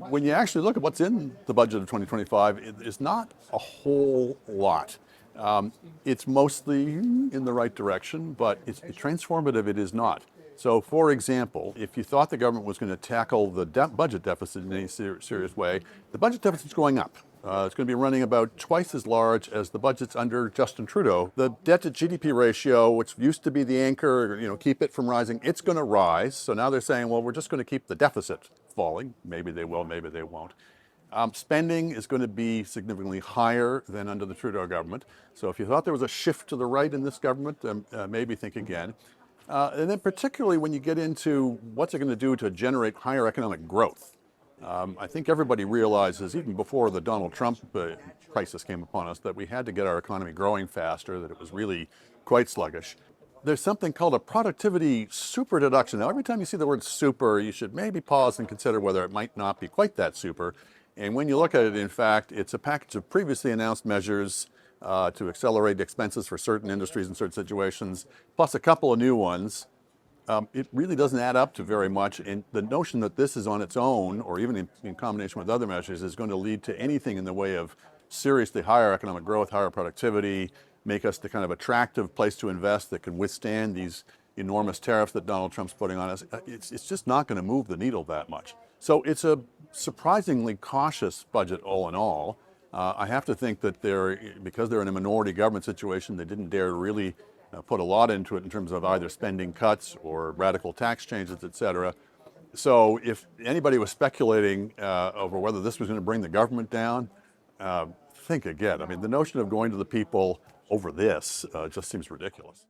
When you actually look at what's in the budget of 2025, it's not a whole lot. It's mostly in the right direction, but it's transformative. It is not. So, for example, if you thought the government was going to tackle the budget deficit in any serious way, the budget deficit's going up. It's going to be running about twice as large as the budgets under Justin Trudeau. The debt to GDP ratio, which used to be the anchor, keep it from rising, it's going to rise. So now they're saying, well, we're just going to keep the deficit falling. Maybe they will, maybe they won't. Spending is going to be significantly higher than under the Trudeau government. So if you thought there was a shift to the right in this government, maybe think again. And then particularly when you get into what's it going to do to generate higher economic growth. I think everybody realizes, even before the Donald Trump crisis came upon us, that we had to get our economy growing faster, that it was really quite sluggish. There's something called a productivity super deduction. Now, every time you see the word super, you should maybe pause and consider whether it might not be quite that super. And when you look at it, in fact, it's a package of previously announced measures to accelerate expenses for certain industries in certain situations, plus a couple of new ones. It really doesn't add up to very much. And the notion that this is on its own, or even in combination with other measures, is going to lead to anything in the way of seriously higher economic growth, higher productivity, make us the kind of attractive place to invest that can withstand these enormous tariffs that Donald Trump's putting on us, it's just not going to move the needle that much. So it's a surprisingly cautious budget all in all. I have to think that because they're in a minority government situation, they didn't dare really put a lot into it in terms of either spending cuts or radical tax changes, et cetera. So if anybody was speculating over whether this was going to bring the government down, think again. I mean, the notion of going to the people over this just seems ridiculous.